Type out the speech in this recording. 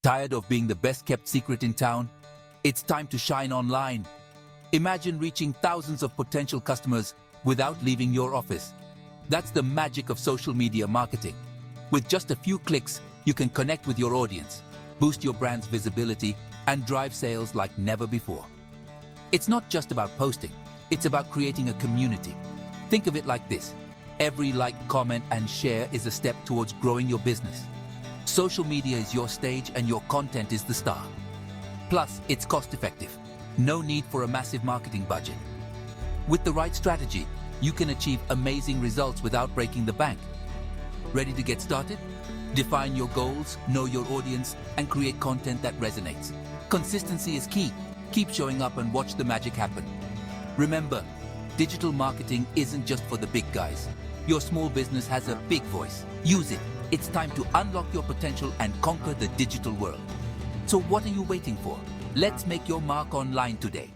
Tired of being the best-kept secret in town? It's time to shine online. Imagine reaching thousands of potential customers without leaving your office. That's the magic of social media marketing. With just a few clicks, you can connect with your audience, boost your brand's visibility, and drive sales like never before. It's not just about posting, it's about creating a community. Think of it like this: every like, comment, and share is a step towards growing your business. Social media is your stage and your content is the star. Plus, it's cost-effective. No need for a massive marketing budget. With the right strategy, you can achieve amazing results without breaking the bank. Ready to get started? Define your goals, know your audience, and create content that resonates. Consistency is key. Keep showing up and watch the magic happen. Remember, digital marketing isn't just for the big guys. Your small business has a big voice. Use it. It's time to unlock your potential and conquer the digital world. So what are you waiting for? Let's make your mark online today.